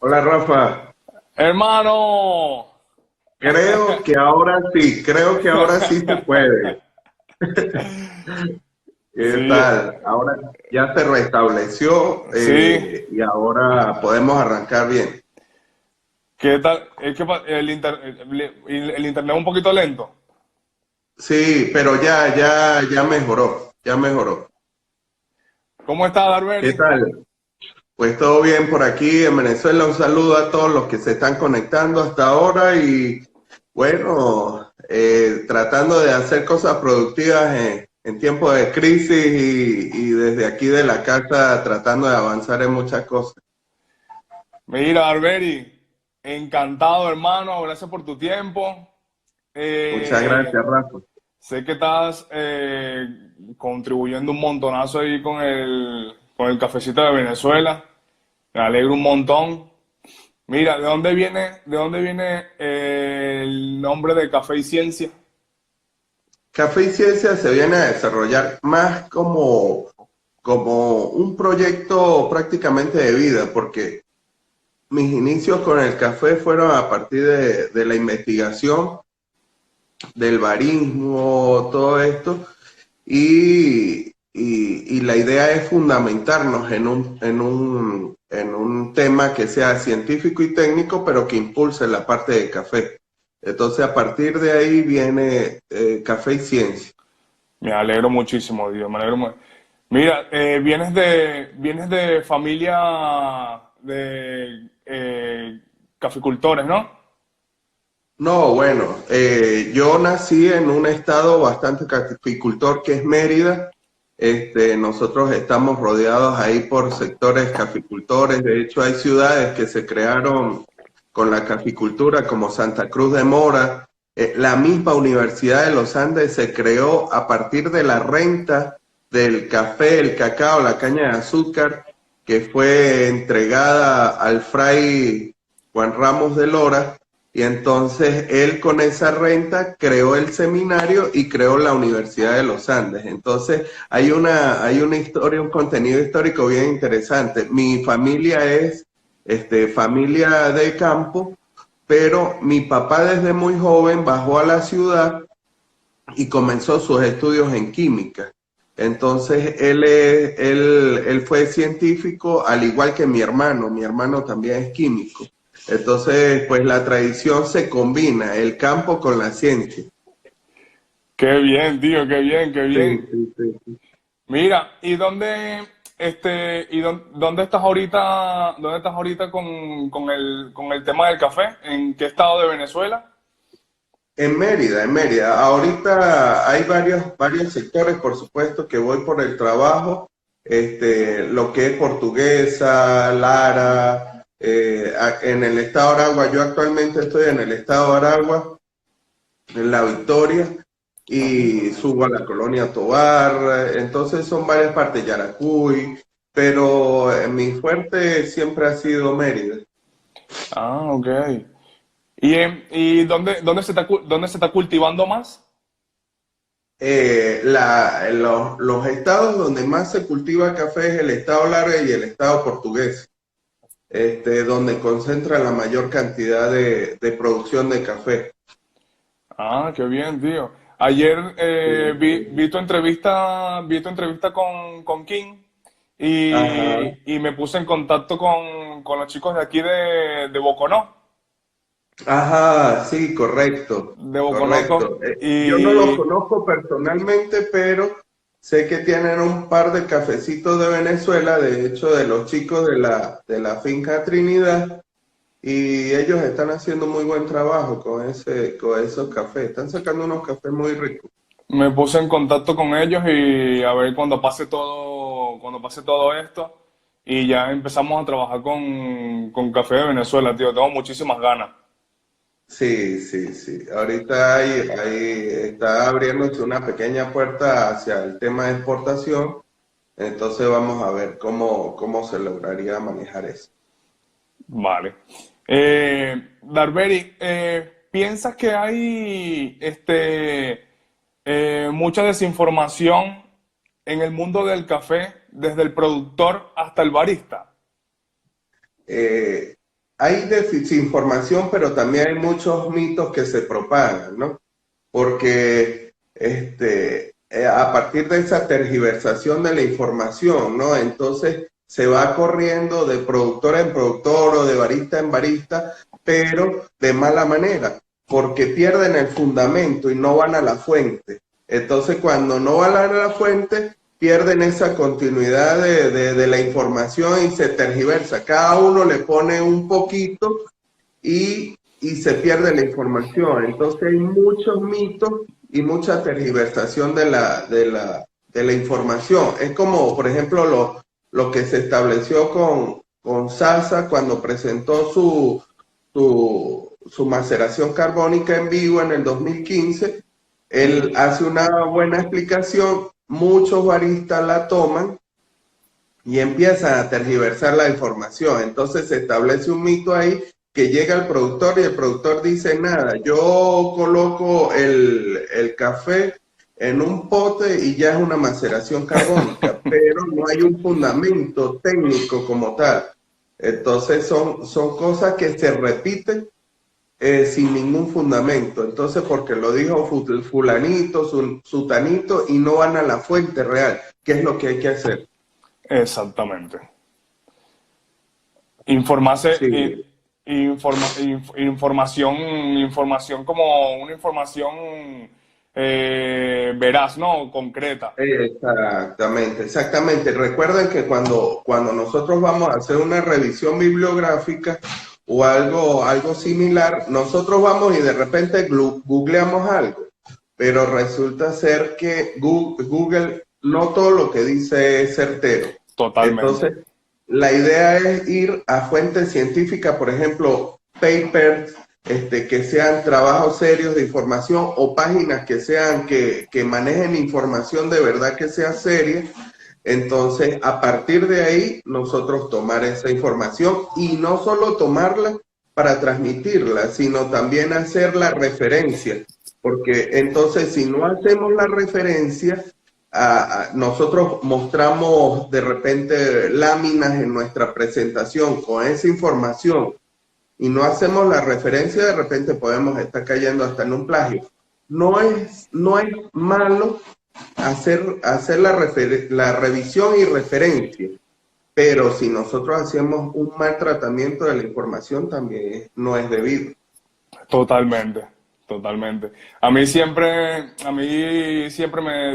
Hola Rafa, Hermano, creo que ahora sí se puede. ¿Qué sí, tal? Ahora ya se restableció sí, y ahora podemos arrancar bien. ¿qué tal? Es que el internet es un poquito lento. Sí, pero ya mejoró, ya mejoró. ¿Cómo está, ¿Qué Darberi? tal? Pues todo bien por aquí en Venezuela. Un saludo a todos los que se están conectando hasta ahora y bueno, tratando de hacer cosas productivas en tiempos de crisis y desde aquí de la casa tratando de avanzar en muchas cosas. Mira, Darberi, encantado, hermano, gracias por tu tiempo. Muchas Eh, gracias, Rafa. Sé que estás contribuyendo un montonazo ahí con el cafecito de Venezuela. Me alegro un montón. Mira, de dónde viene el nombre de Café y Ciencia? Café y Ciencia se viene a desarrollar más como un proyecto prácticamente de vida, porque mis inicios con el café fueron a partir de la investigación del barismo, todo esto, y la idea es fundamentarnos en un tema que sea científico y técnico, pero que impulse la parte de café. Entonces, a partir de ahí viene Café y Ciencia. Me alegro muchísimo, Dios, me alegro. Mira, vienes de familia de caficultores, ¿no? No, bueno, yo nací en un estado bastante caficultor que es Mérida. Nosotros estamos rodeados ahí por sectores caficultores. De hecho, hay ciudades que se crearon con la caficultura, como Santa Cruz de Mora. La misma Universidad de los Andes se creó a partir de la renta del café, el cacao, la caña de azúcar, que fue entregada al fray Juan Ramos de Lora, y entonces él con esa renta creó el seminario y creó la Universidad de los Andes. Entonces hay una historia, un contenido histórico bien interesante. Mi familia es familia de campo, pero mi papá desde muy joven bajó a la ciudad y comenzó sus estudios en química. Entonces él fue científico, al igual que mi hermano también es químico. Entonces, pues la tradición se combina, el campo con la ciencia. Qué bien, tío, qué bien, qué Sí, bien. sí, sí. Mira, dónde estás ahorita con el tema del café? ¿En qué estado de Venezuela? En Mérida, en Mérida. Ahorita hay varios sectores, por supuesto, que voy por el trabajo, lo que es Portuguesa, Lara, en el estado de Aragua. Yo actualmente estoy en el estado de Aragua, en La Victoria, y subo a la colonia Tovar. Entonces son varias partes, Yaracuy, pero mi fuerte siempre ha sido Mérida. Ah, ok. ¿Y dónde se está cultivando más? Los estados donde más se cultiva café es el estado Lara y el estado Portugués, donde concentra la mayor cantidad de producción de café. Ah, qué bien, tío. Ayer Sí, sí. vi tu entrevista con King Ajá, y me puse en contacto con los chicos de aquí de Boconó, ajá, sí, correcto, de Boconó, correcto. Yo no los y conozco personalmente, pero sé que tienen un par de cafecitos de Venezuela, de hecho, de los chicos de la finca Trinidad. Y ellos están haciendo muy buen trabajo con esos cafés. Están sacando unos cafés muy ricos. me puse en contacto con ellos y a ver cuando pase todo esto y ya empezamos a trabajar con Café de Venezuela, tío. Tengo muchísimas ganas. Sí, sí, sí. Ahorita está abriéndose una pequeña puerta hacia el tema de exportación. Entonces vamos a ver cómo se lograría manejar eso. Vale. Darberi, ¿piensas que hay mucha desinformación en el mundo del café, desde el productor hasta el barista? hay desinformación, pero también hay muchos mitos que se propagan, ¿no? Porque a partir de esa tergiversación de la información, ¿no? Entonces se va corriendo de productor en productor o de barista en barista, pero de mala manera, porque pierden el fundamento y no van a la fuente. Entonces, cuando no van a la fuente, pierden esa continuidad de la información y se tergiversa. Cada uno le pone un poquito y se pierde la información. Entonces hay muchos mitos y mucha tergiversación de la información. Es como, por ejemplo, lo que se estableció con Sasa cuando presentó su maceración carbónica en vivo en el 2015. Él hace una buena explicación, muchos baristas la toman y empiezan a tergiversar la información. Entonces se establece un mito ahí que llega el productor y el productor dice nada, yo coloco el café en un pote y ya es una maceración carbónica, pero no hay un fundamento técnico como tal. Entonces son cosas que se repiten sin ningún fundamento. Entonces, porque lo dijo fulanito, sutanito, y no van a la fuente real, que es lo que hay que hacer. Exactamente. Informarse, Sí. información como una información veraz, ¿no? Concreta. Exactamente. Recuerden que cuando nosotros vamos a hacer una revisión bibliográfica o algo similar, nosotros vamos y de repente googleamos algo, pero resulta ser que Google no todo lo que dice es certero. Totalmente. Entonces, la idea es ir a fuentes científicas, por ejemplo, papers, que sean trabajos serios de información o páginas que manejen información de verdad que sea seria. Entonces, a partir de ahí, nosotros tomar esa información y no solo tomarla para transmitirla, sino también hacer la referencia. Porque entonces, si no hacemos la referencia, nosotros mostramos de repente láminas en nuestra presentación con esa información y no hacemos la referencia, de repente podemos estar cayendo hasta en un plagio. No es malo hacer la revisión y referencia, pero si nosotros hacemos un mal tratamiento de la información también no es debido. Totalmente, totalmente. A mí siempre me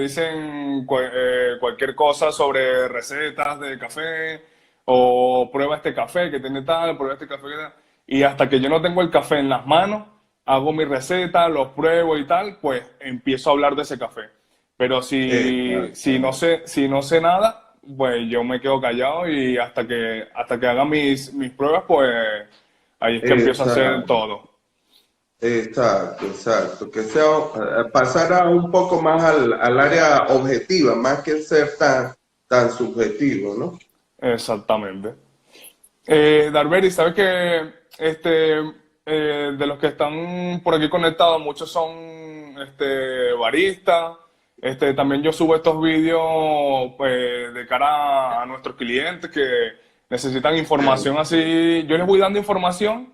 dicen cualquier cosa sobre recetas de café o prueba este café que tiene tal, prueba este café que tal. Y hasta que yo no tengo el café en las manos, hago mi receta, los pruebo y tal, pues empiezo a hablar de ese café. Pero si no sé nada, pues yo me quedo callado y hasta que haga mis pruebas, pues ahí es que empiezo a hacer Exacto, todo. exacto. Que sea, pasar a un poco más al área objetiva, más que ser tan subjetivo, ¿no? Exactamente. Darberi, ¿sabes que de los que están por aquí conectados, muchos son baristas? También yo subo estos vídeos pues, de cara a nuestros clientes que necesitan información así. Yo les voy dando información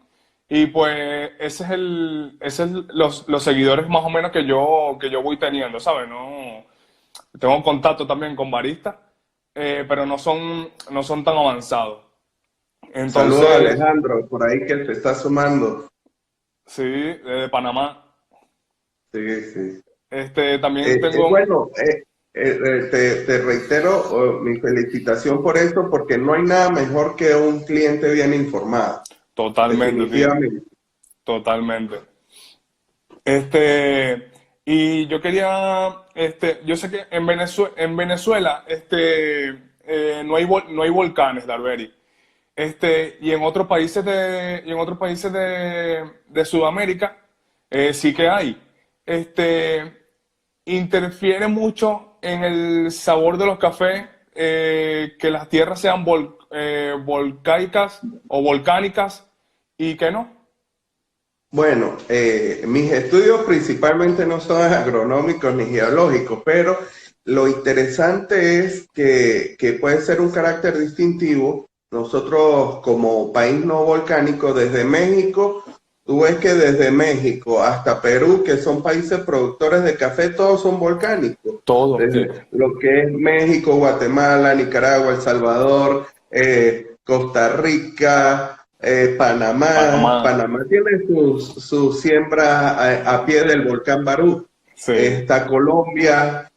y pues ese es los seguidores más o menos que yo voy teniendo, ¿sabes? No, tengo contacto también con baristas, pero no son tan avanzados. Saludos a Entonces, Alejandro, por ahí que se está sumando. sí, de Panamá. Sí, sí. También tengo, Bueno, te reitero mi felicitación por esto, porque no hay nada mejor que un cliente bien informado, totalmente, tío, definitivamente. totalmente. Este, y yo quería, yo sé que en Venezuela, no hay volcanes, Darberi. Y en otros países de Sudamérica, sí que hay. Interfiere mucho en el sabor de los cafés, que las tierras sean volcánicas o volcánicas y que no. Bueno, mis estudios principalmente no son agronómicos ni geológicos, pero lo interesante es que puede ser un carácter distintivo. nosotros como país no volcánico, desde México, tú ves que desde México hasta Perú, que son países productores de café, todos son volcánicos. Todo, sí. Desde lo que es México, Guatemala, Nicaragua, El Salvador, Costa Rica, Panamá. Panamá, Panamá tiene sus siembras a pie del volcán Barú. sí. Está Colombia,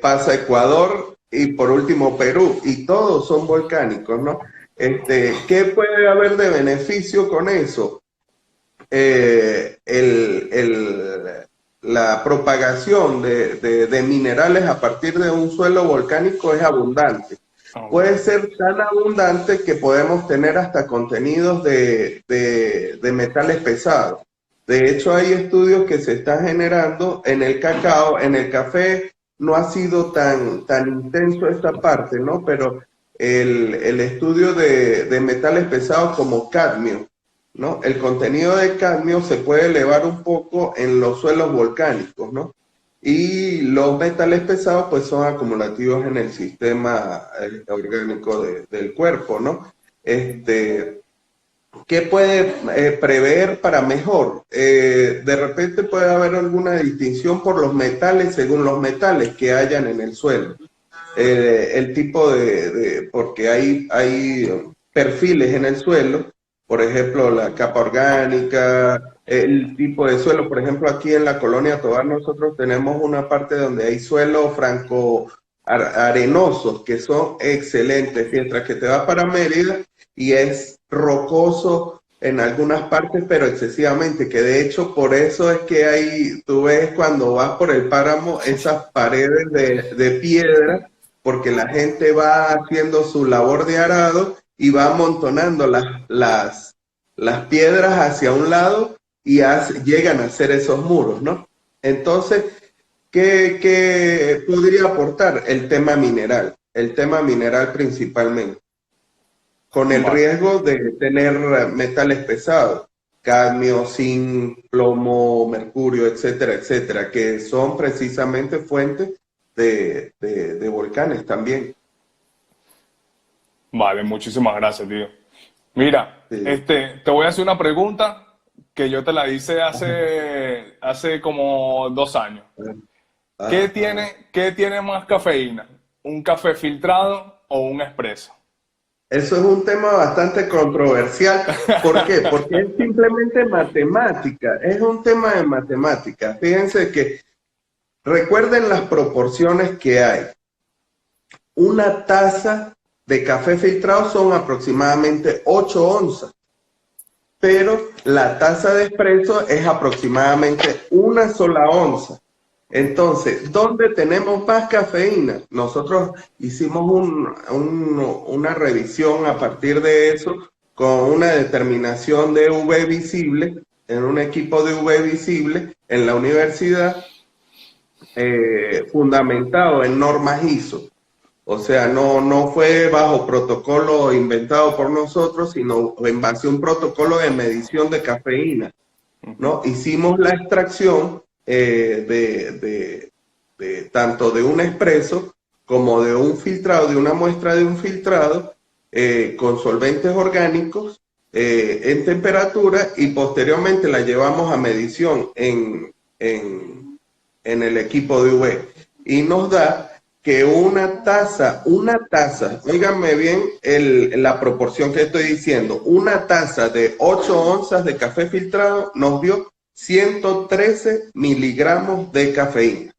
pasa Ecuador y por último Perú, y todos son volcánicos, ¿no? ¿Qué puede haber de beneficio con eso? La propagación de minerales a partir de un suelo volcánico es abundante. Puede ser tan abundante que podemos tener hasta contenidos de metales pesados. De hecho, hay estudios que se están generando en el cacao, en el café no ha sido tan intenso esta parte, ¿no? Pero el estudio de metales pesados como cadmio, ¿no? El contenido de cadmio se puede elevar un poco en los suelos volcánicos, ¿no? Y los metales pesados pues son acumulativos en el sistema orgánico del cuerpo, ¿no? ¿Qué puede prever para mejor? De repente puede haber alguna distinción por los metales según los metales que hayan en el suelo. El tipo porque hay perfiles en el suelo, por ejemplo, la capa orgánica, el tipo de suelo. Por ejemplo, aquí en la Colonia Tovar nosotros tenemos una parte donde hay suelos franco arenosos que son excelentes, mientras que te vas para Mérida y es rocoso en algunas partes, pero excesivamente, que de hecho por eso es que hay, tú ves cuando vas por el páramo esas paredes de piedra, porque la gente va haciendo su labor de arado y va amontonando las piedras hacia un lado y llegan a hacer esos muros, ¿no? Entonces, ¿qué podría aportar? El tema mineral principalmente, con el Vale. riesgo de tener metales pesados, cadmio, zinc, plomo, mercurio, etcétera, etcétera, que son precisamente fuentes de volcanes también. Vale, muchísimas gracias, tío. Mira, Sí. te voy a hacer una pregunta que yo te la hice hace como 2 años. Ajá. ¿Qué tiene más cafeína? ¿Un café filtrado o un expreso? Eso es un tema bastante controversial. ¿Por qué? Porque es simplemente matemática, es un tema de matemática. Fíjense que recuerden las proporciones que hay. Una taza de café filtrado son aproximadamente 8 onzas, pero la taza de espresso es aproximadamente una sola onza. Entonces, ¿dónde tenemos más cafeína? Nosotros hicimos una revisión a partir de eso con una determinación de UV visible, en un equipo de UV visible en la universidad, fundamentado en normas ISO. O sea, no fue bajo protocolo inventado por nosotros, sino en base a un protocolo de medición de cafeína, ¿no? Hicimos la extracción tanto de un expreso como de un filtrado, de una muestra de un filtrado con solventes orgánicos en temperatura, y posteriormente la llevamos a medición en el equipo de UV y nos da que una taza, óiganme bien la proporción que estoy diciendo, una taza de 8 onzas de café filtrado nos dio 113 miligramos de cafeína,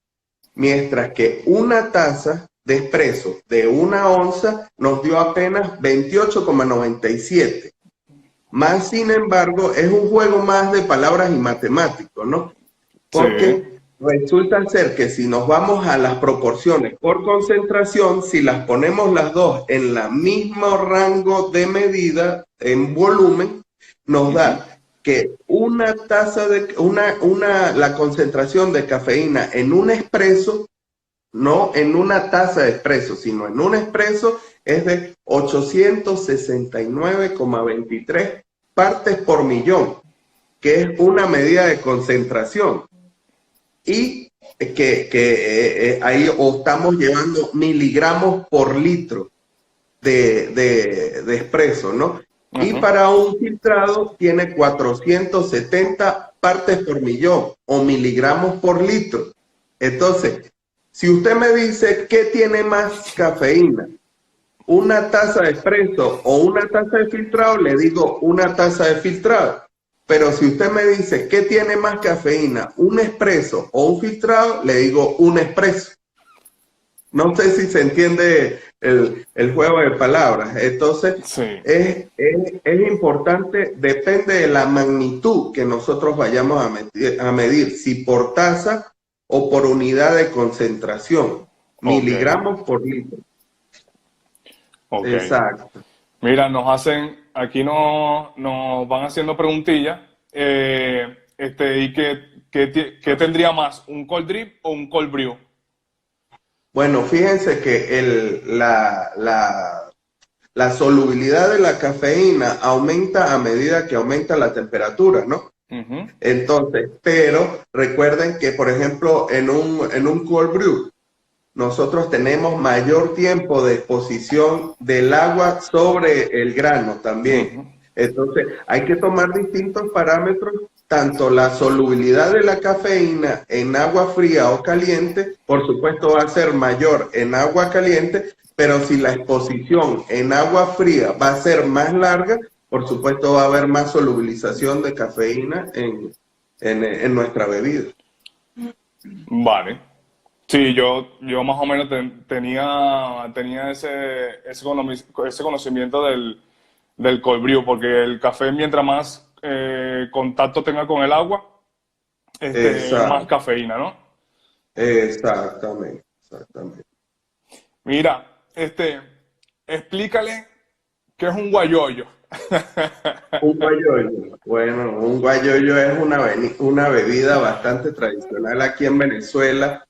mientras que una taza de espresso de 1 onza nos dio apenas 28,97. Más sin embargo, es un juego más de palabras y matemáticos, ¿no? Sí, Porque resulta ser que si nos vamos a las proporciones por concentración, si las ponemos las dos en el mismo rango de medida en volumen, nos da que una taza la concentración de cafeína en un espresso, no en una taza de espresso, sino en un espresso, es de 869,23 partes por millón, que es una medida de concentración. Y que ahí estamos llevando miligramos por litro. de espresso, ¿no? Y Ujú. para un filtrado tiene 470 partes por millón o miligramos por litro. Entonces, si usted me dice qué tiene más cafeína, una taza de espresso o una taza de filtrado, le digo una taza de filtrado. Pero si usted me dice qué tiene más cafeína, un espresso o un filtrado, le digo un espresso. No sé si se entiende el juego de palabras. Entonces, Sí, es importante, depende de la magnitud que nosotros vayamos a medir, si por taza o por unidad de concentración, ok, miligramos por litro. ok. Exacto. Mira, aquí nos van haciendo preguntillas. ¿Y qué tendría más, un cold drip o un cold brew? Bueno, fíjense que la solubilidad de la cafeína aumenta a medida que aumenta la temperatura, ¿no? Ujú, Entonces, pero recuerden que, por ejemplo, en un cold brew, nosotros tenemos mayor tiempo de exposición del agua sobre el grano también. ujú. Entonces, hay que tomar distintos parámetros, tanto la solubilidad de la cafeína en agua fría o caliente, por supuesto va a ser mayor en agua caliente, pero si la exposición en agua fría va a ser más larga, por supuesto va a haber más solubilización de cafeína en nuestra bebida. Vale. Sí, yo más o menos tenía ese conocimiento del cold brew, porque el café, mientras más contacto tenga con el agua, más Exacto, cafeína, ¿no? exactamente, exactamente. Mira, explícale qué es un guayoyo. Un guayoyo. Bueno, un guayoyo es una bebida bastante tradicional aquí en Venezuela.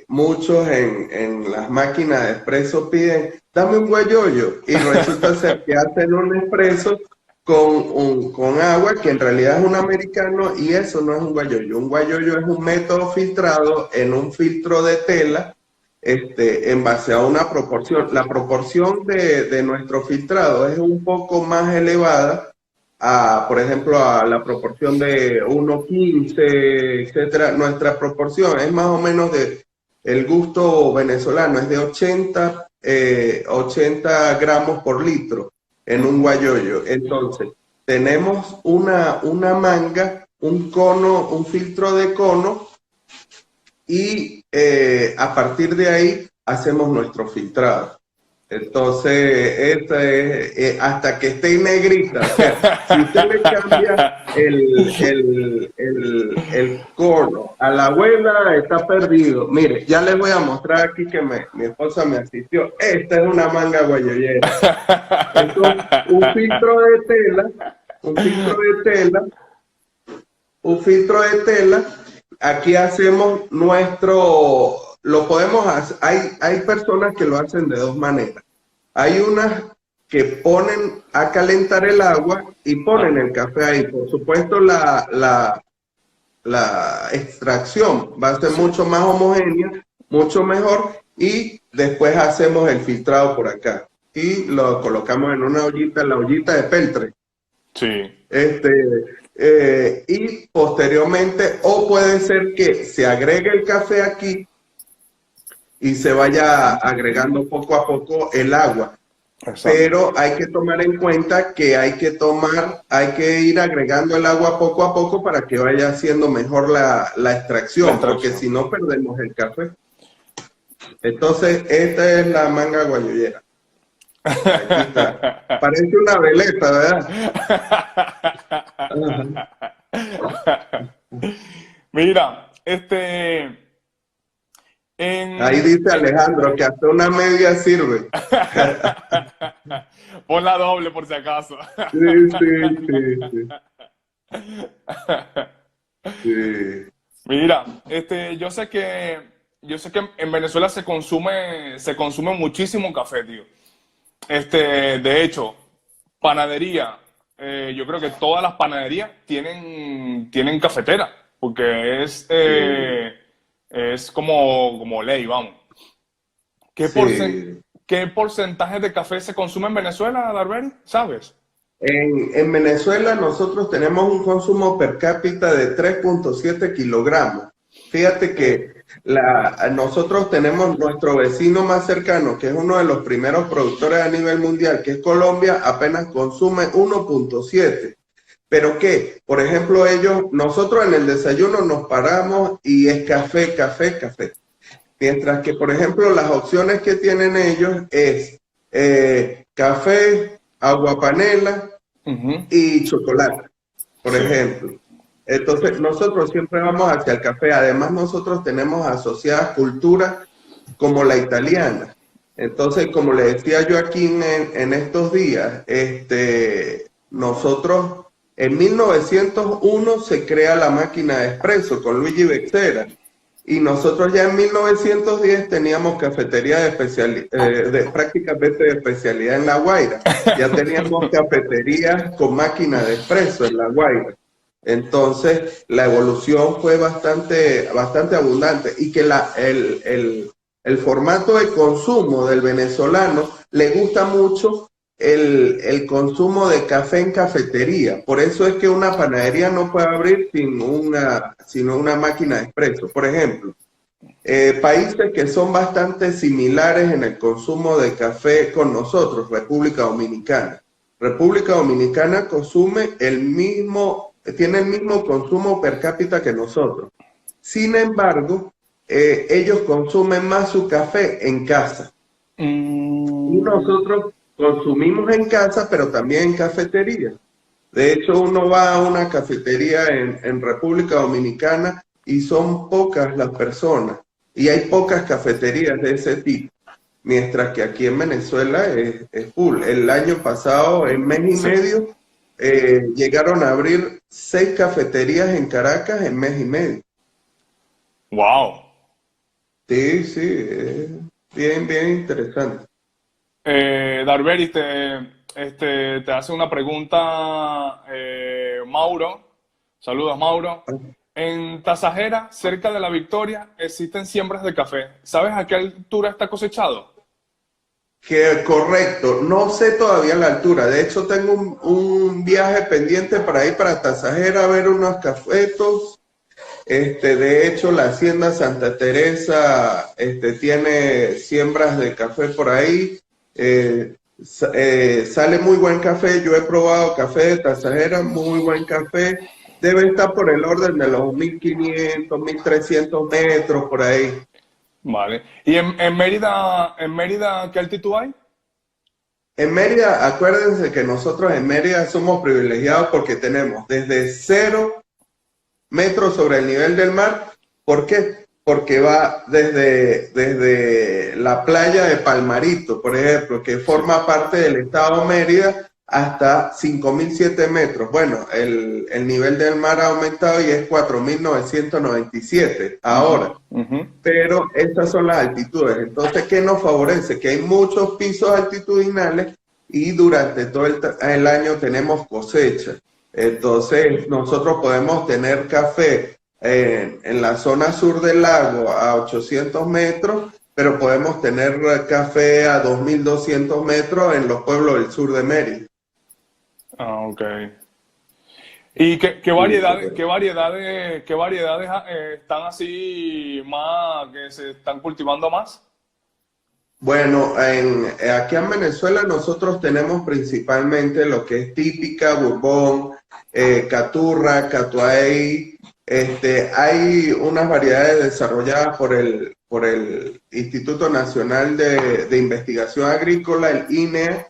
Muchos en las máquinas de espresso piden, dame un guayoyo, y resulta ser que hacen un espresso con agua, que en realidad es un americano, y eso no es un guayoyo. Un guayoyo es un método filtrado en un filtro de tela, en base a una proporción. La proporción de nuestro filtrado es un poco más elevada por ejemplo, a la proporción de 1:15, etcétera. Nuestra proporción es más o menos el gusto venezolano, es de 80 gramos por litro en un Ujú. guayoyo. Entonces, tenemos una manga, un cono, un filtro de cono, y a partir de ahí hacemos nuestro filtrado. Entonces, esta es hasta que esté en negrita. O sea, si usted le cambia el cono a la abuela, está perdido. Mire, ya les voy a mostrar aquí que mi esposa me asistió. Esta es una manga guayollera. Esto, un filtro de tela, un filtro de tela, un filtro de tela. Aquí hacemos lo podemos hacer, hay personas que lo hacen de dos maneras. Hay unas que ponen a calentar el agua y ponen Ajá, el café ahí. Por supuesto, la extracción va a ser sí, mucho más homogénea, mucho mejor, y después hacemos el filtrado por acá. Y lo colocamos en una ollita, la ollita de peltre. sí, Este, y posteriormente, o puede ser que se agregue el café aquí y se vaya agregando poco a poco el agua. exacto. Pero hay que tomar en cuenta que hay que ir agregando el agua poco a poco para que vaya haciendo mejor la La extracción, porque extracción. si no perdemos el café. Entonces, esta es la manga guayollera. Aquí está. Parece una veleta, ¿verdad? Ajá. Mira, Ahí en, dice Alejandro que hasta una media sirve. pon la doble por si acaso. Sí, sí, sí, sí. Sí, Mira, yo sé que en Venezuela se consume muchísimo café, tío. De hecho, panadería, yo creo que todas las panaderías tienen cafetera, porque sí, es como ley, vamos. ¿Qué porcen- sí. ¿qué porcentaje de café se consume en Venezuela, Darber? ¿Sabes? En Venezuela nosotros tenemos un consumo per cápita de 3,7 kilogramos. Fíjate que nosotros tenemos nuestro vecino más cercano, que es uno de los primeros productores a nivel mundial, que es Colombia, apenas consume 1,7. Pero que, por ejemplo, nosotros en el desayuno nos paramos y es café, café, café. Mientras que, por ejemplo, las opciones que tienen ellos es café, agua panela Ujú. y chocolate, por Sí. ejemplo. Entonces, nosotros siempre vamos hacia el café. Además, nosotros tenemos asociadas culturas como la italiana. Entonces, como le decía yo aquí en estos días, nosotros en 1901 se crea la máquina de espresso con Luigi Bezzera. Y nosotros ya en 1910 teníamos cafetería prácticamente de especialidad en La Guaira. Ya teníamos cafeterías con máquina de espresso en La Guaira. Entonces, la evolución fue bastante, bastante abundante y que el formato de consumo del venezolano le gusta mucho el consumo de café en cafetería. Por eso es que una panadería no puede abrir sin una máquina de espresso. Por ejemplo, países que son bastante similares en el consumo de café con nosotros, República Dominicana. República Dominicana tiene el mismo consumo per cápita que nosotros. Sin embargo, ellos consumen más su café en casa. Y Mm, nosotros consumimos en casa, pero también en cafetería. De hecho, uno va a una cafetería en República Dominicana y son pocas las personas. Y hay pocas cafeterías de ese tipo. Mientras que aquí en Venezuela es full. El año pasado, en mes y sí. medio, llegaron a abrir 6 cafeterías en Caracas en mes y medio. Wow. Sí, sí, bien, bien interesante. Darberi, te hace una pregunta Mauro. Saludos, Mauro. En Tasajera, cerca de la Victoria, existen siembras de café. ¿Sabes a qué altura está cosechado? Que correcto, no sé todavía la altura. De hecho, tengo un viaje pendiente para ir para Tasajera a ver unos cafetos. De hecho, la Hacienda Santa Teresa tiene siembras de café por ahí. Sale muy buen café. Yo he probado café de Tasajera, muy buen café. Debe estar por el orden de los 1.500, 1.300 metros por ahí. Vale. ¿Y en Mérida, qué altitud hay? En Mérida, acuérdense que nosotros en Mérida somos privilegiados porque tenemos desde 0 metros sobre el nivel del mar. ¿Por qué? Porque va desde la playa de Palmarito, por ejemplo, que forma parte del estado Mérida, hasta 5.007 metros. Bueno, el nivel del mar ha aumentado y es 4.997 Ujú, ahora. ujú. Pero estas son las altitudes. Entonces, ¿qué nos favorece? Que hay muchos pisos altitudinales y durante todo el año tenemos cosecha. Entonces, nosotros podemos tener café en la zona sur del lago a 800 metros, pero podemos tener café a 2.200 metros en los pueblos del sur de Mérida. Ah, ok. ¿Y qué Sí, variedades, qué correcto. variedades, qué variedades están así más, que se están cultivando más? Bueno, aquí en Venezuela nosotros tenemos principalmente lo que es típica, Bourbon, Caturra, Catuay. Hay unas variedades desarrolladas por el Instituto Nacional de Investigación Agrícola, el INEA,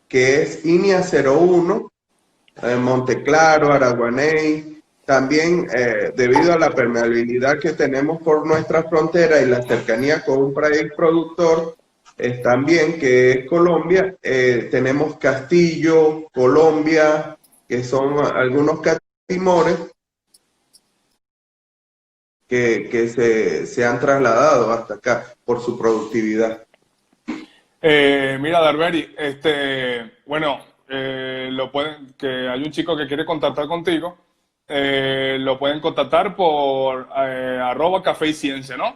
que es INEA 01, Monteclaro, Araguaney. También, debido a la permeabilidad que tenemos por nuestra frontera y la cercanía con un país productor, también que es Colombia, tenemos Castillo, Colombia, que son algunos catimores que se han trasladado hasta acá por su productividad. Mira, Darberi, bueno, que hay un chico que quiere contactar contigo, lo pueden contactar por @café y ciencia, ¿no?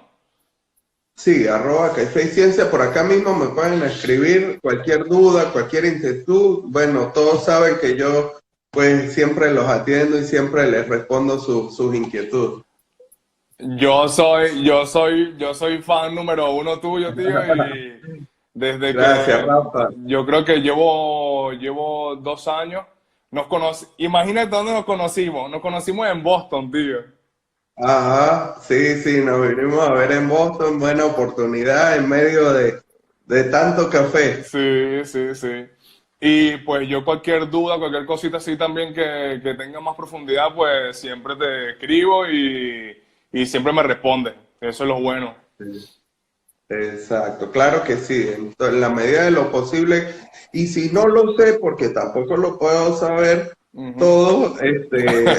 Sí, arroba Café y Ciencia, por acá mismo me pueden escribir cualquier duda, cualquier inquietud. Bueno, todos saben que yo pues siempre los atiendo y siempre les respondo sus inquietudes. Yo soy fan número uno tuyo, tío, y desde Gracias, que Rafa. yo creo que llevo 2 años, imagínate dónde nos conocimos en Boston, tío. Ajá, sí, sí, nos vinimos a ver en Boston, buena oportunidad en medio de tanto café. Sí, sí, sí. Y pues yo cualquier duda, cualquier cosita así también que tenga más profundidad, pues siempre te escribo y siempre me responde. Eso es lo bueno. Sí. Exacto, claro que sí, en la medida de lo posible. Y si no lo sé, porque tampoco lo puedo saber Ujú. todo,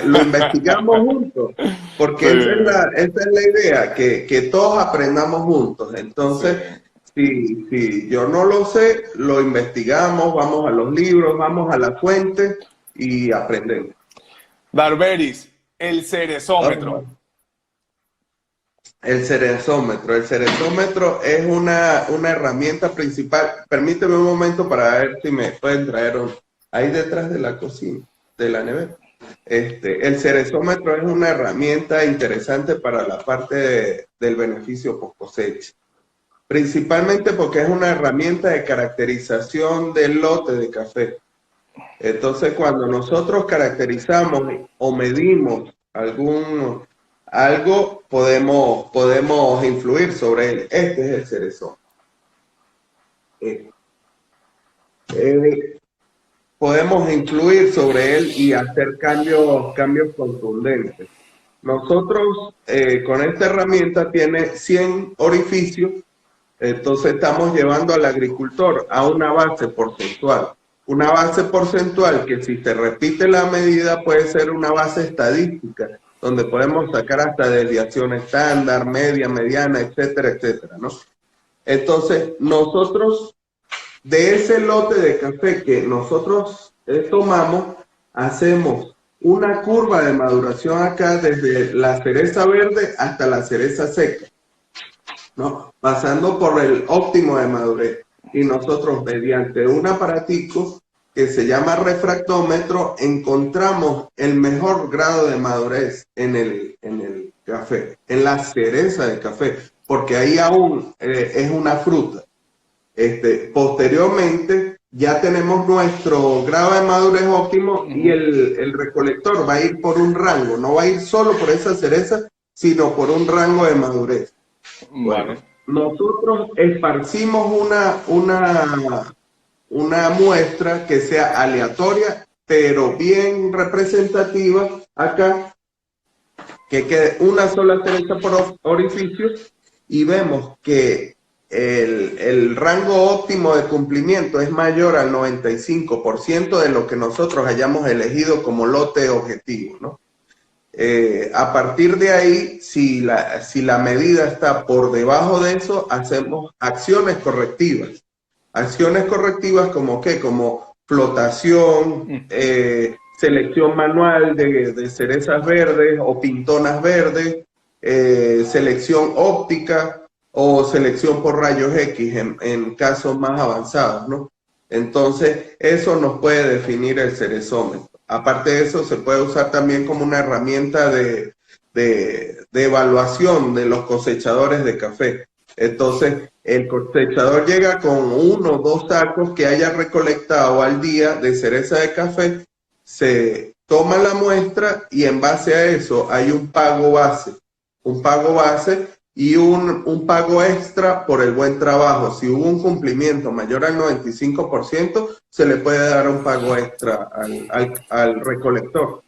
lo investigamos juntos, Sí, porque esa es la idea, que todos aprendamos juntos. sí. Entonces, si yo no lo sé, lo investigamos, vamos a los libros, vamos a la fuente y aprendemos. Darberis, el cerezómetro. Ajá. El cerezómetro es una herramienta principal. Permíteme un momento para ver si me pueden traer ahí detrás de la cocina, de la nevera. El cerezómetro es una herramienta interesante para la parte del beneficio post cosecha. Principalmente porque es una herramienta de caracterización del lote de café. Entonces, cuando nosotros caracterizamos o medimos algo, podemos influir sobre él. Este es el cerezón. Eh, eh, Podemos influir sobre él y hacer cambios contundentes. Nosotros, con esta herramienta, tiene 100 orificios. Entonces estamos llevando al agricultor a una base porcentual. Una base porcentual que si se repite la medida puede ser una base estadística, donde podemos sacar hasta desviación estándar, media, mediana, etcétera, etcétera, ¿no? Entonces, nosotros, de ese lote de café que nosotros tomamos, hacemos una curva de maduración acá desde la cereza verde hasta la cereza seca, ¿no? Pasando por el óptimo de madurez. Y nosotros, mediante un aparatico que se llama refractómetro, encontramos el mejor grado de madurez en el café, en la cereza del café, porque ahí aún es una fruta. Posteriormente, ya tenemos nuestro grado de madurez óptimo y Ujú. el recolector va a ir por un rango, no va a ir solo por esa cereza, sino por un rango de madurez. Bueno, Vale. nosotros esparcimos una muestra que sea aleatoria, pero bien representativa acá, que quede una sola cereza por orificio y vemos que el rango óptimo de cumplimiento es mayor al 95% de lo que nosotros hayamos elegido como lote objetivo, ¿no? A partir de ahí, si la medida está por debajo de eso, hacemos acciones correctivas. Acciones correctivas como qué, como flotación, Mm. selección manual de cerezas verdes o pintonas verdes, selección óptica o selección por rayos X en casos más avanzados, ¿no? Entonces, eso nos puede definir el cerezómetro. Aparte de eso, se puede usar también como una herramienta de evaluación de los cosechadores de café. Entonces, el cosechador llega con 1 o 2 sacos que haya recolectado al día de cereza de café, se toma la muestra y en base a eso hay un pago base y un pago extra por el buen trabajo. Si hubo un cumplimiento mayor al 95%, se le puede dar un pago extra al recolector.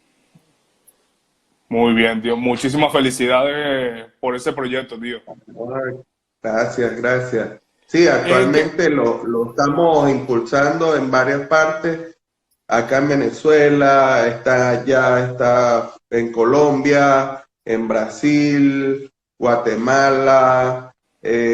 Muy bien, tío. Muchísimas felicidades por ese proyecto, tío. Ay, gracias, gracias. Sí, ¿En qué? actualmente lo estamos impulsando en varias partes. Acá en Venezuela, está en Colombia, en Brasil, Guatemala,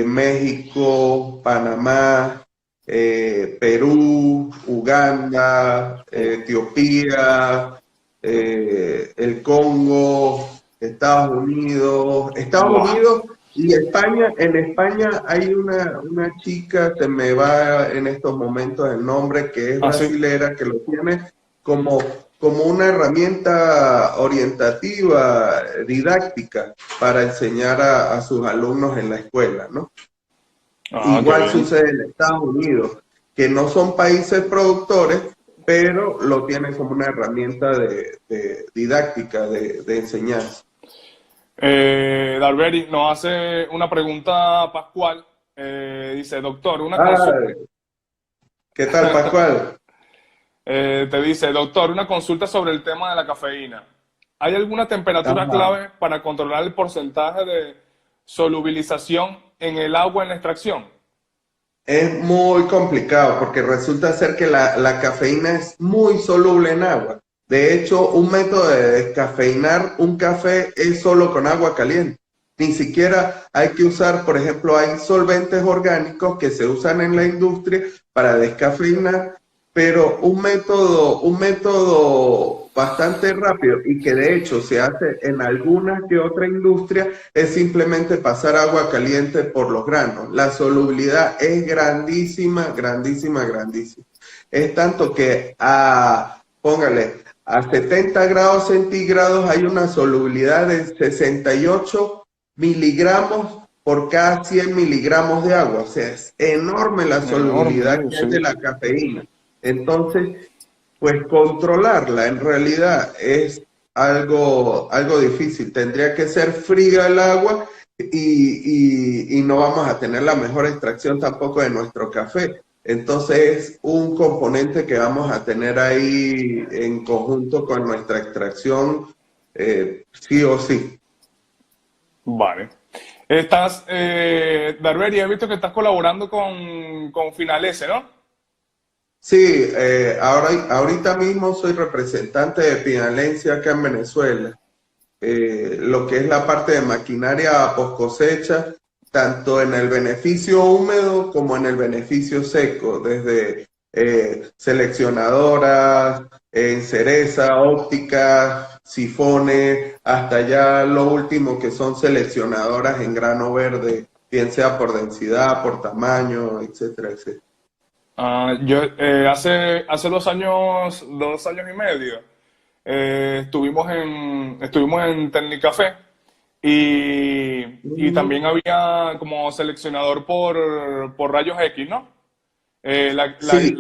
México, Panamá, Perú, Uganda, Etiopía, el Congo, Estados Unidos. Estados Buah. Unidos Y España, en España hay una chica, se me va en estos momentos el nombre, que es Ah, sí. brasilera, que lo tiene como, como una herramienta orientativa, didáctica, para enseñar a sus alumnos en la escuela, ¿no? Ah, qué Igual bien. sucede en Estados Unidos, que no son países productores, pero lo tienen como una herramienta de didáctica, de enseñanza. Dalberi nos hace una pregunta Pascual. Dice, doctor, una consulta. Ah, ¿qué tal, Pascual? Te dice, doctor, una consulta sobre el tema de la cafeína. ¿Hay alguna temperatura Ajá. clave para controlar el porcentaje de solubilización en el agua en la extracción? Es muy complicado porque resulta ser que la cafeína es muy soluble en agua. De hecho, un método de descafeinar un café es solo con agua caliente. Ni siquiera hay que usar, por ejemplo, hay solventes orgánicos que se usan en la industria para descafeinar, pero un método bastante rápido y que de hecho se hace en alguna que otra industria es simplemente pasar agua caliente por los granos. La solubilidad es grandísima, grandísima, grandísima. Es tanto que póngale, a 70 grados centígrados hay una solubilidad de 68 miligramos por cada 100 miligramos de agua. O sea, es enorme la solubilidad Enorme, que hay sí. de la cafeína. Entonces, pues controlarla en realidad es algo difícil. Tendría que ser fría el agua y no vamos a tener la mejor extracción tampoco de nuestro café. Entonces es un componente que vamos a tener ahí en conjunto con nuestra extracción, sí o sí. Vale. Estás, Darberi, he visto que estás colaborando con Finalese, ¿no? Sí, ahorita mismo soy representante de Pinalencia acá en Venezuela. Lo que es la parte de maquinaria post cosecha, tanto en el beneficio húmedo como en el beneficio seco, desde seleccionadoras, en cereza, ópticas, sifones, hasta ya lo último que son seleccionadoras en grano verde, bien sea por densidad, por tamaño, etcétera, etcétera. Yo hace 2 años y medio, estuvimos en Tecnicafé y también había como seleccionador por rayos X, ¿no? Eh, la, la- Sí,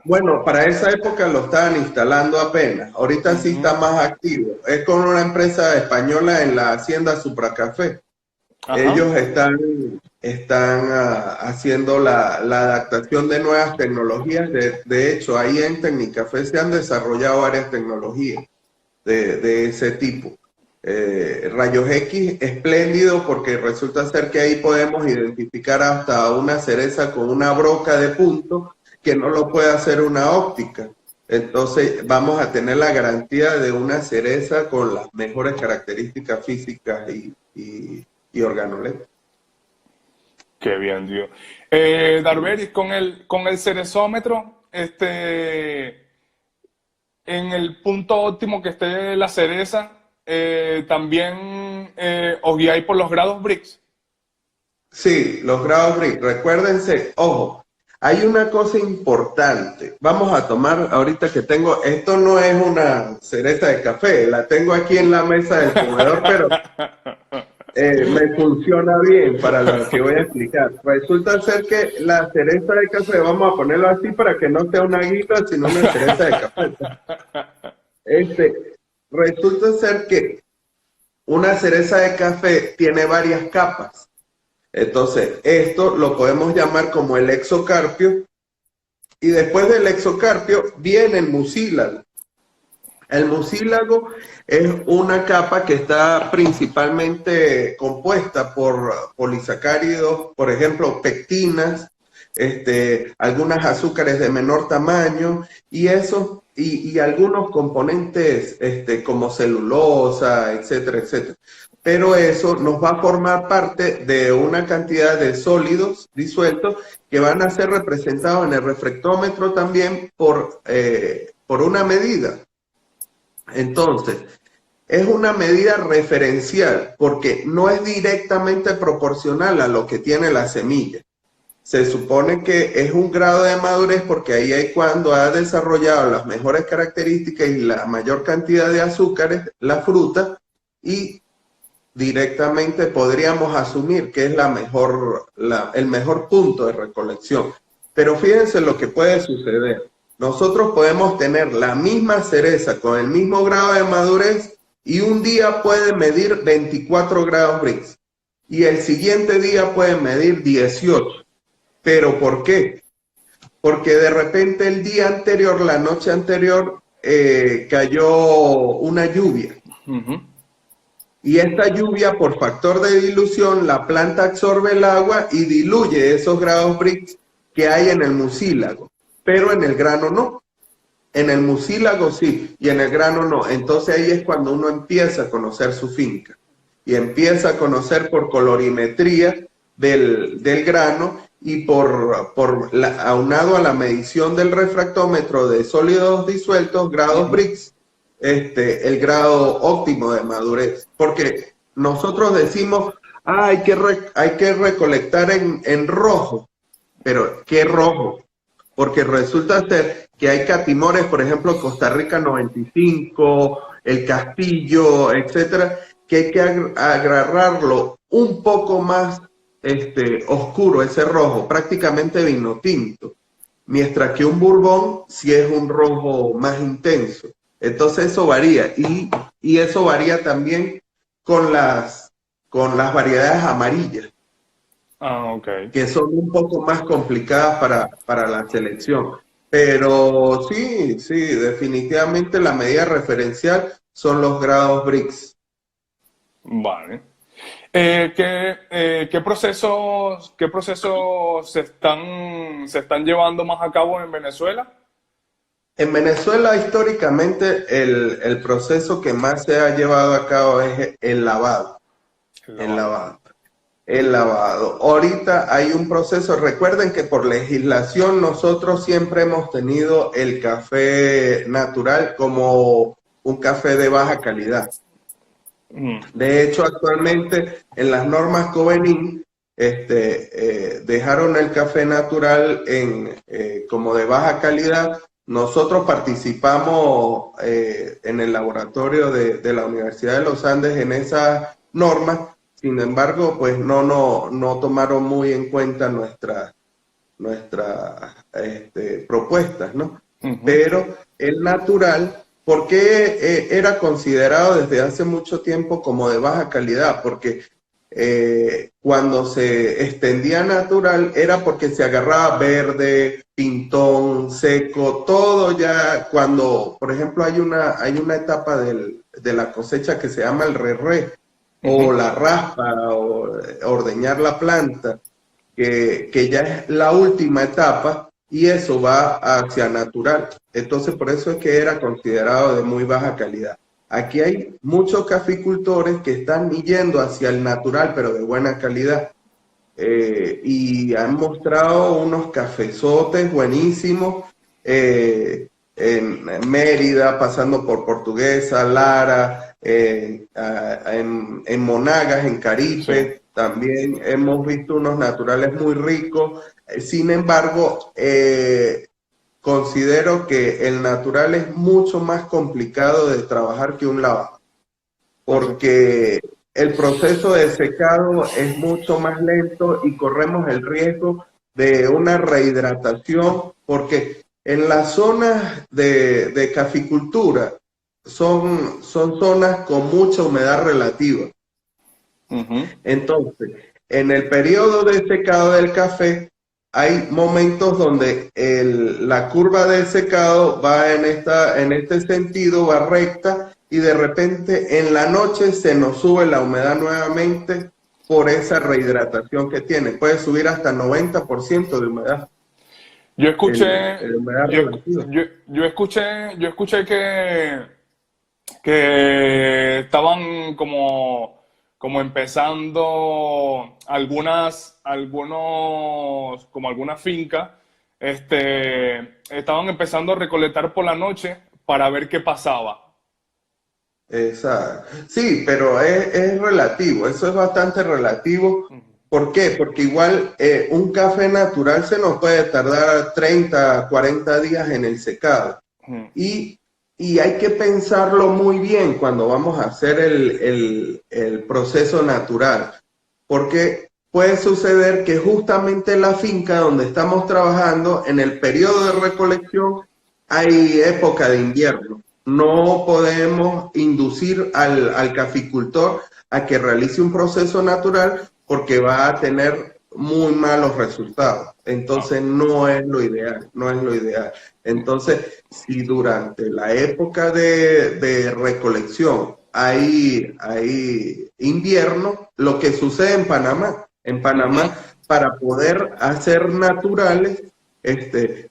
bueno, para esa época lo estaban instalando apenas. Ahorita sí Ujú, está más activo. Es con una empresa española en la hacienda Supracafé. ajá. Ellos están haciendo la adaptación de nuevas tecnologías. De hecho, ahí en Tecnicafé se han desarrollado varias tecnologías de ese tipo. Rayos X espléndido porque resulta ser que ahí podemos identificar hasta una cereza con una broca de punto que no lo puede hacer una óptica. Entonces vamos a tener la garantía de una cereza con las mejores características físicas y organoleptas. Qué bien, tío. Darberis, con el cerezómetro, en el punto óptimo que esté la cereza, también os guiáis por los grados BRICS. Sí, los grados Brix. Recuérdense, ojo, hay una cosa importante. Vamos a tomar ahorita que tengo, esto no es una cereza de café, la tengo aquí en la mesa del comedor, pero me funciona bien para lo que voy a explicar. Resulta ser que la cereza de café, vamos a ponerlo así para que no sea una guita, sino una cereza de café. Resulta ser que una cereza de café tiene varias capas. Entonces, esto lo podemos llamar como el exocarpio y después del exocarpio viene el mucílago. El mucílago es una capa que está principalmente compuesta por polisacáridos, por ejemplo, pectinas, algunas azúcares de menor tamaño y eso, y algunos componentes como celulosa, etcétera, etcétera. Pero eso nos va a formar parte de una cantidad de sólidos disueltos que van a ser representados en el reflectómetro también por una medida. Entonces, Es una medida referencial porque no es directamente proporcional a lo que tiene la semilla. Se supone que es un grado de madurez porque ahí hay cuando ha desarrollado las mejores características y la mayor cantidad de azúcares, la fruta, y directamente podríamos asumir que es el mejor punto de recolección. Pero fíjense lo que puede suceder. Nosotros podemos tener la misma cereza con el mismo grado de madurez y un día puede medir 24 grados Brix y el siguiente día puede medir 18. ¿Pero por qué? Porque de repente el día anterior, la noche anterior, cayó una lluvia. Ujú. Y esta lluvia, por factor de dilución, la planta absorbe el agua y diluye esos grados Brix que hay en el mucílago, pero en el grano no. En el mucílago sí, y en el grano no. Entonces ahí es cuando uno empieza a conocer su finca. Y empieza a conocer por colorimetría del grano y aunado a la medición del refractómetro de sólidos disueltos, grados Brix, el grado óptimo de madurez. Porque nosotros decimos, hay que recolectar en rojo, pero ¿qué rojo? Porque resulta ser que hay catimores, por ejemplo, Costa Rica 95, el Castillo, etcétera, que hay que agarrarlo un poco más oscuro, ese rojo, prácticamente vino tinto, mientras que un Bourbon sí es un rojo más intenso. Entonces eso varía, y eso varía también con las variedades amarillas, Ah, ok. que son un poco más complicadas para la selección. Pero sí, sí, definitivamente la medida referencial son los grados Brix. Vale. ¿Qué procesos se están llevando más a cabo en Venezuela? En Venezuela, históricamente, el proceso que más se ha llevado a cabo es el lavado. El El lavado. lavado. El lavado. Ahorita hay un proceso, recuerden que por legislación nosotros siempre hemos tenido el café natural como un café de baja calidad. Mm, De hecho, actualmente en las normas Covenin dejaron el café natural como de baja calidad. Nosotros participamos en el laboratorio de la Universidad de los Andes en esas normas. Sin embargo, pues no tomaron muy en cuenta nuestras propuestas, ¿no? ujú. Pero el natural, ¿por qué era considerado desde hace mucho tiempo como de baja calidad? Porque cuando se extendía natural era porque se agarraba verde, pintón, seco, todo ya cuando, por ejemplo, hay una etapa de la cosecha que se llama el re Ujú. o la raspa o ordeñar la planta que ya es la última etapa y eso va hacia natural. Entonces, por eso es que era considerado de muy baja calidad. Aquí hay muchos caficultores que están yendo hacia el natural, pero de buena calidad. Y han mostrado unos cafezotes buenísimos en Mérida, pasando por Portuguesa, Lara, en Monagas, en Sí. Caripe, también hemos visto unos naturales muy ricos. Sin embargo, considero que el natural es mucho más complicado de trabajar que un lavado Así. porque el proceso de secado es mucho más lento y corremos el riesgo de una rehidratación, porque en las zonas de caficultura son zonas con mucha humedad relativa. Ujú. Entonces, en el periodo de secado del café, hay momentos donde la curva de secado va en este sentido, va recta, y de repente en la noche se nos sube la humedad nuevamente por esa rehidratación que tiene. Puede subir hasta 90% de humedad, Yo escuché, el humedad yo, escu- relativa. yo escuché que estaban como empezando algunas fincas, estaban empezando a recolectar por la noche para ver qué pasaba. Exacto. Sí, pero es relativo, eso es bastante relativo. ¿Por qué? Porque igual un café natural se nos puede tardar 30, 40 días en el secado. Ujú. Y, y hay que pensarlo muy bien cuando vamos a hacer el proceso natural, porque puede suceder que justamente la finca donde estamos trabajando, en el periodo de recolección, hay época de invierno. No podemos inducir al caficultor a que realice un proceso natural porque va a tener muy malos resultados. Ah, Entonces no es lo ideal, no es lo ideal. Entonces, si durante la época de recolección hay invierno, lo que sucede en ujú. Panamá, para poder hacer naturales,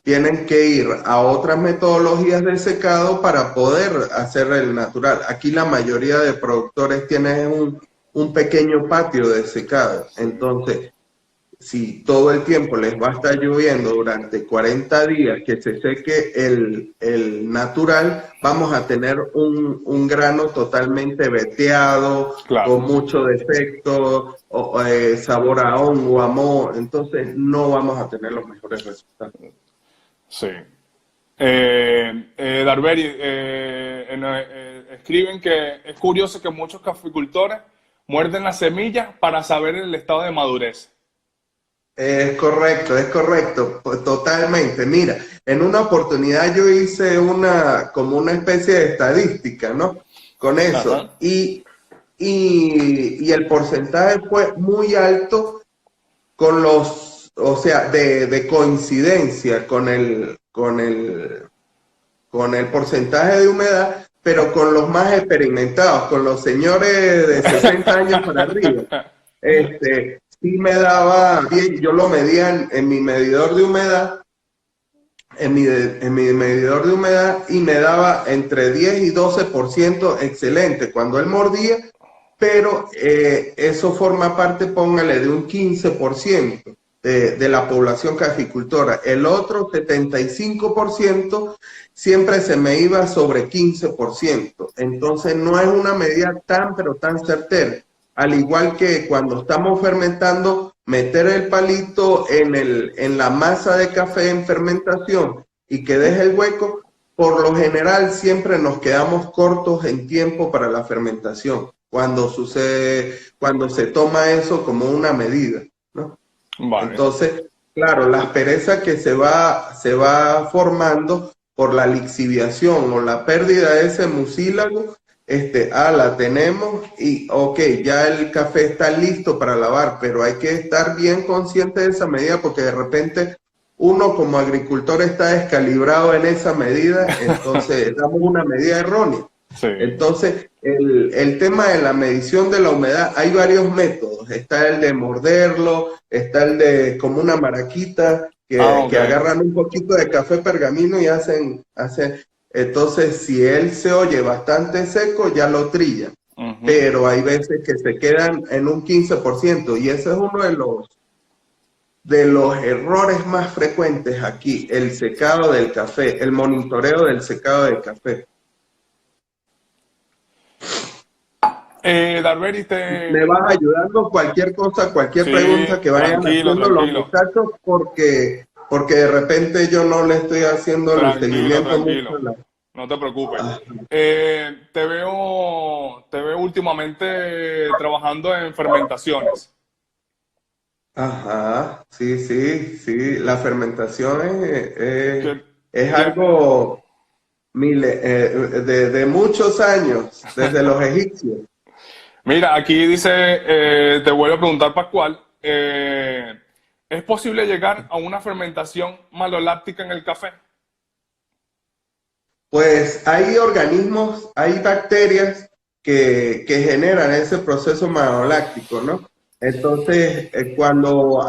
tienen que ir a otras metodologías de secado para poder hacer el natural. Aquí la mayoría de productores tienen un pequeño patio de secado. Sí. Entonces, si todo el tiempo les va a estar lloviendo durante 40 días que se seque el natural, vamos a tener un grano totalmente veteado, Claro, con mucho defecto, sabor a hongo, a moho, entonces no vamos a tener los mejores resultados. sí. Darberi, escriben que es curioso que muchos caficultores muerden las semillas para saber el estado de madurez. Es correcto, pues, totalmente. Mira, en una oportunidad yo hice como una especie de estadística, ¿no? Con Ajá. eso. Y el porcentaje fue muy alto con o sea, de coincidencia con el porcentaje de humedad, pero con los más experimentados, con los señores de 60 años para arriba. Sí me daba bien, yo lo medía en mi medidor de humedad, en mi medidor de humedad, y me daba entre 10 y 12% excelente cuando él mordía, pero eso forma parte, póngale, de un 15% de la población caficultora. El otro 75% siempre se me iba sobre 15%. Entonces no es una medida tan, pero tan certera. Al igual que cuando estamos fermentando, meter el palito en la masa de café en fermentación y que deje el hueco, por lo general siempre nos quedamos cortos en tiempo para la fermentación cuando se toma eso como una medida, ¿no? Vale. Entonces, claro, la aspereza que se va formando por la lixiviación o la pérdida de ese mucílago, la tenemos y, ok, ya el café está listo para lavar, pero hay que estar bien consciente de esa medida porque de repente uno como agricultor está descalibrado en esa medida, entonces damos una medida errónea. Sí. Entonces, el tema de la medición de la humedad, hay varios métodos. Está el de morderlo, está el de como una maraquita, Ah, ok. que agarran un poquito de café pergamino y hacen. Entonces, si él se oye bastante seco, ya lo trillan. Ujú. Pero hay veces que se quedan en un 15% y ese es uno de los errores más frecuentes aquí, el secado del café, el monitoreo del secado del café. Darberi, Me vas ayudando cualquier cosa, cualquier pregunta Sí, que vayan tranquilo, haciendo los tranquilo. muchachos, porque de repente yo no le estoy haciendo el Tranquilo, seguimiento mucho tranquilo. No te preocupes. a- Te veo últimamente trabajando en fermentaciones. Ajá, sí, sí, sí, la fermentación Que, es que- algo de muchos años, desde los egipcios. Mira, aquí dice, te vuelvo a preguntar, Pascual, ¿es posible llegar a una fermentación maloláctica en el café? Pues hay organismos, hay bacterias que generan ese proceso maloláctico, ¿no? Entonces, cuando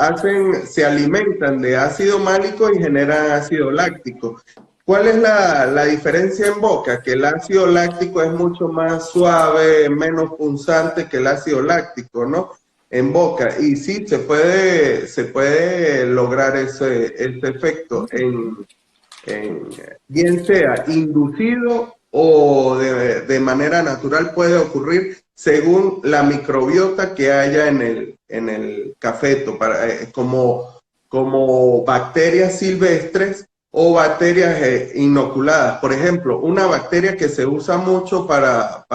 se alimentan de ácido málico y generan ácido láctico. ¿Cuál es la diferencia en boca? Que el ácido láctico es mucho más suave, menos punzante que el ácido láctico, ¿no? En boca. Y sí, se puede lograr ese efecto bien sea inducido o de manera natural puede ocurrir según la microbiota que haya en el cafeto, como bacterias silvestres o bacterias inoculadas. Por ejemplo, una bacteria que se usa mucho para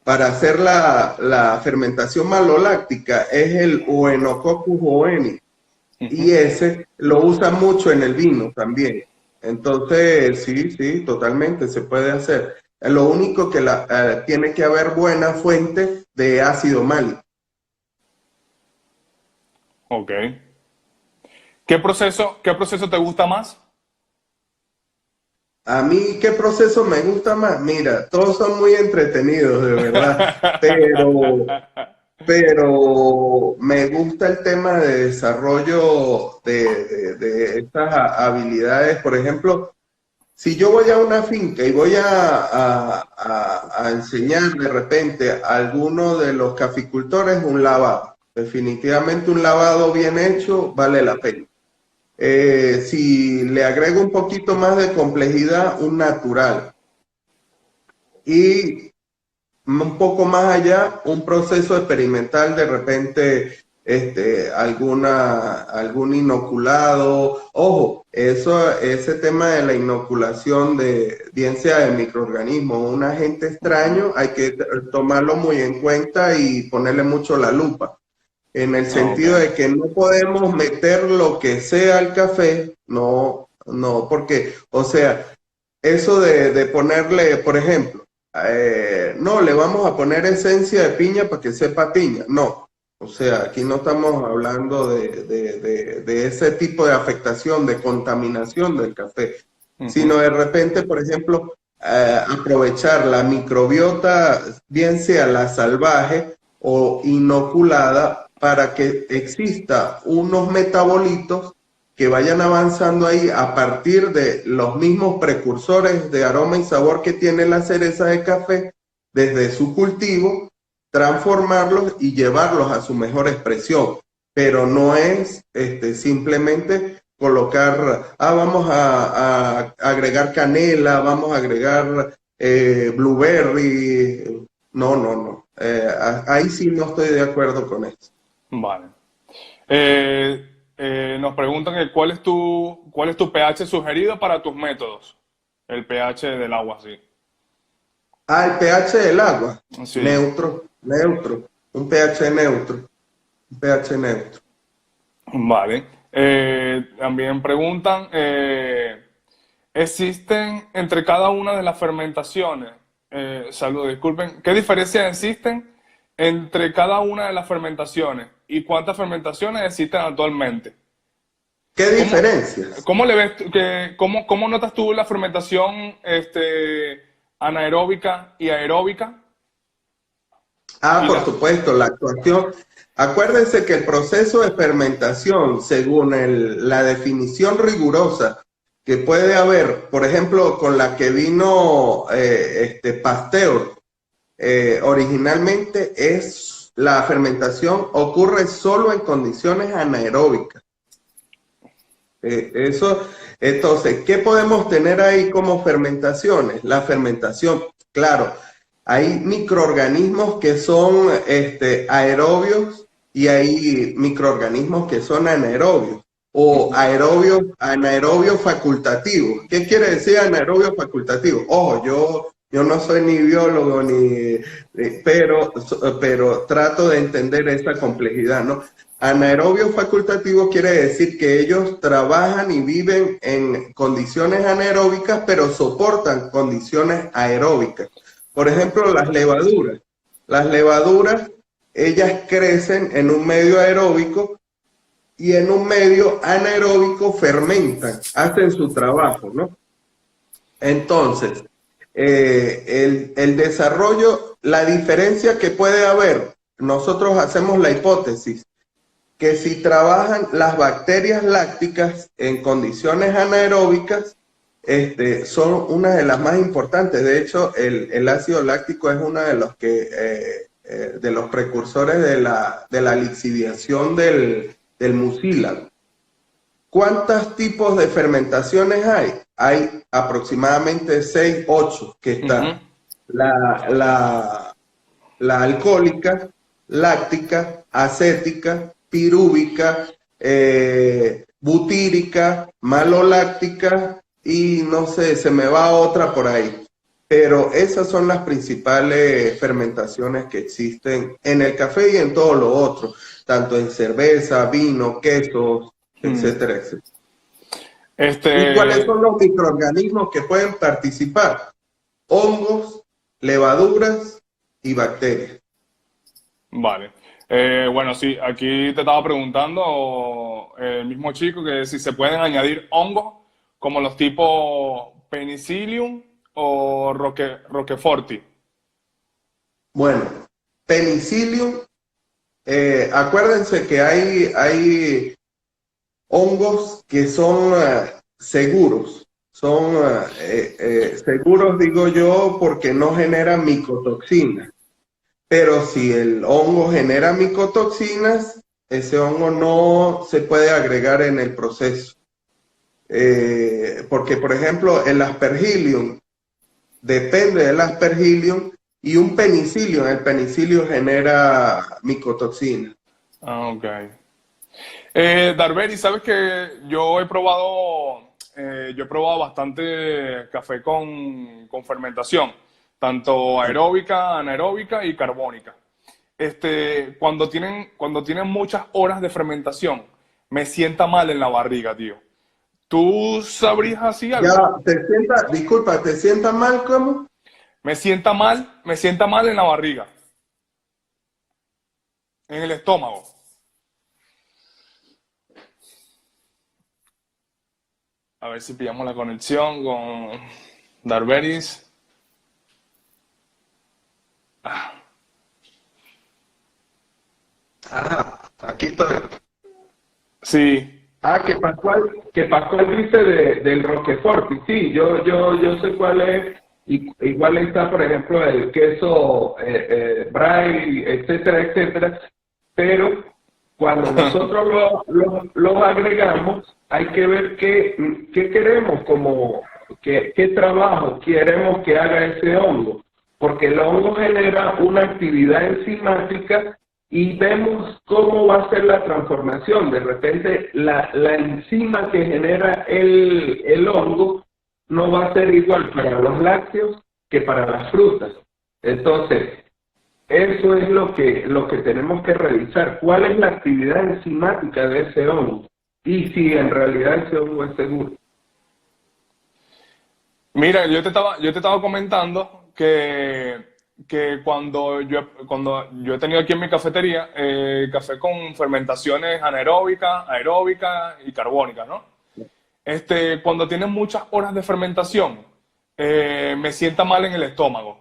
hacer la fermentación maloláctica es el Oenococcus oeni, y ese lo usa mucho en el vino también. Entonces, sí, totalmente se puede hacer. Lo único que tiene que haber buena fuente de ácido málico. Ok. ¿Qué proceso te gusta más? A mí, ¿qué proceso me gusta más? Mira, todos son muy entretenidos, de verdad, pero me gusta el tema de desarrollo de estas habilidades. Por ejemplo, si yo voy a una finca y voy a enseñar de repente a alguno de los caficultores un lavado, definitivamente un lavado bien hecho vale la pena. Si le agrego un poquito más de complejidad, un natural. Y un poco más allá, un proceso experimental, de repente algún inoculado. Ojo, ese tema de la inoculación bien sea de microorganismos o un agente extraño, hay que tomarlo muy en cuenta y ponerle mucho la lupa, en el sentido de que no podemos meter lo que sea al café, no, porque, o sea, eso de ponerle, por ejemplo, no, le vamos a poner esencia de piña para que sepa piña, no. O sea, aquí no estamos hablando de ese tipo de afectación, de contaminación del café, sino de repente, por ejemplo, aprovechar la microbiota, bien sea la salvaje o inoculada, para que exista unos metabolitos que vayan avanzando ahí a partir de los mismos precursores de aroma y sabor que tiene la cereza de café desde su cultivo, transformarlos y llevarlos a su mejor expresión. Pero no es simplemente colocar, vamos a agregar canela, vamos a agregar blueberry. No. Ahí sí no estoy de acuerdo con eso. Vale. Nos preguntan que cuál es tu pH sugerido para tus métodos. El pH del agua, sí. El pH del agua, Sí. neutro, un pH neutro, un pH neutro. Vale. También preguntan, ¿existen entre cada una de las fermentaciones, saludos, disculpen, qué diferencias existen entre cada una de las fermentaciones y cuántas fermentaciones existen actualmente? ¿Qué diferencias? ¿Cómo le ves, cómo notas tú la fermentación anaeróbica y aeróbica? Por supuesto, la actuación. Acuérdense que el proceso de fermentación, según la definición rigurosa que puede haber, por ejemplo, con la que vino Pasteur, originalmente la fermentación ocurre solo en condiciones anaeróbicas. Entonces, ¿qué podemos tener ahí como fermentaciones? La fermentación, claro, hay microorganismos que son aerobios y hay microorganismos que son anaerobios o anaerobios facultativos. ¿Qué quiere decir anaerobio facultativo? Ojo, yo no soy ni biólogo, pero trato de entender esa complejidad, ¿no? Anaerobio facultativo quiere decir que ellos trabajan y viven en condiciones anaeróbicas, pero soportan condiciones aeróbicas. Por ejemplo, las levaduras. Las levaduras, ellas crecen en un medio aeróbico y en un medio anaeróbico fermentan, hacen su trabajo, ¿no? Entonces, el desarrollo, la diferencia que puede haber, nosotros hacemos la hipótesis que si trabajan las bacterias lácticas en condiciones anaeróbicas, son una de las más importantes. De hecho, el ácido láctico es uno de los precursores de la lixiviación del mucílago. ¿Cuántos tipos de fermentaciones hay? hay aproximadamente 6, 8 que Ujú. están. La alcohólica, láctica, acética, pirúvica, butírica, maloláctica y no sé, se me va otra por ahí. Pero esas son las principales fermentaciones que existen en el café y en todo lo otro, tanto en cerveza, vino, quesos, Mm. etcétera, etcétera. ¿Y cuáles Este, son los microorganismos que pueden participar? Hongos, levaduras y bacterias. vale. Bueno, sí, aquí te estaba preguntando el mismo chico que si se pueden añadir hongos como los tipos Penicillium o Roqueforti. Bueno, penicillium, acuérdense que hay hongos que son seguros. Son seguros, digo yo, porque no generan micotoxinas. Pero si el hongo genera micotoxinas, ese hongo no se puede agregar en el proceso. Porque, por ejemplo, el Aspergillium depende del Aspergillium y un penicilio, el penicilio genera micotoxina. Ah, ok. Darberi, sabes que yo he probado bastante café con fermentación, tanto aeróbica, anaeróbica y carbónica. Cuando tienen muchas horas de fermentación, me sienta mal en la barriga, tío. ¿Tú sabrías así Ya, algo? disculpa, ¿te sientas mal como? Me sienta mal en la barriga, en el estómago. A ver si pillamos la conexión con Darberis. Ah, aquí estoy. Sí. Ah, que Pascual dice del Roquefort. Y sí, yo sé cuál es. Igual está, por ejemplo, el queso Brie, etcétera, etcétera. Pero cuando nosotros lo agregamos, hay que ver qué queremos, como qué trabajo queremos que haga ese hongo. Porque el hongo genera una actividad enzimática y vemos cómo va a ser la transformación. De repente, la enzima que genera el hongo no va a ser igual para los lácteos que para las frutas. Entonces, eso es lo que tenemos que revisar. ¿Cuál es la actividad enzimática de ese hongo? Y si en realidad ese hongo es seguro. Mira, yo te estaba comentando que cuando yo he tenido aquí en mi cafetería café con fermentaciones anaeróbicas, aeróbicas y carbónicas, ¿no? Cuando tienen muchas horas de fermentación, me sienta mal en el estómago.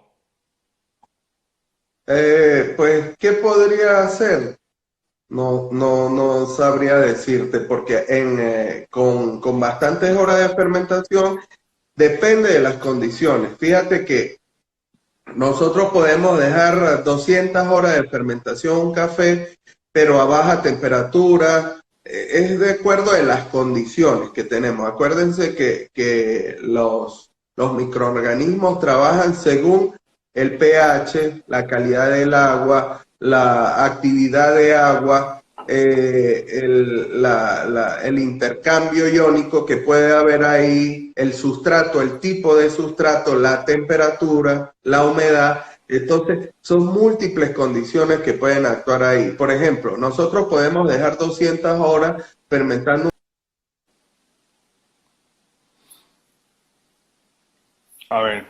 Pues, ¿qué podría hacer? No sabría decirte, porque con bastantes horas de fermentación depende de las condiciones. Fíjate que nosotros podemos dejar 200 horas de fermentación un café, pero a baja temperatura. Es de acuerdo de las condiciones que tenemos. Acuérdense que los microorganismos trabajan según el pH, la calidad del agua, la actividad de agua, el intercambio iónico que puede haber ahí, el sustrato, el tipo de sustrato, la temperatura, la humedad. Entonces, son múltiples condiciones que pueden actuar ahí. Por ejemplo, nosotros podemos dejar 200 horas fermentando. A ver,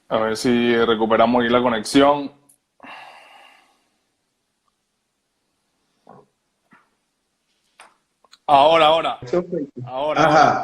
a ver si recuperamos ahí la conexión. Ahora, ahora, ahora, ahora. Ajá.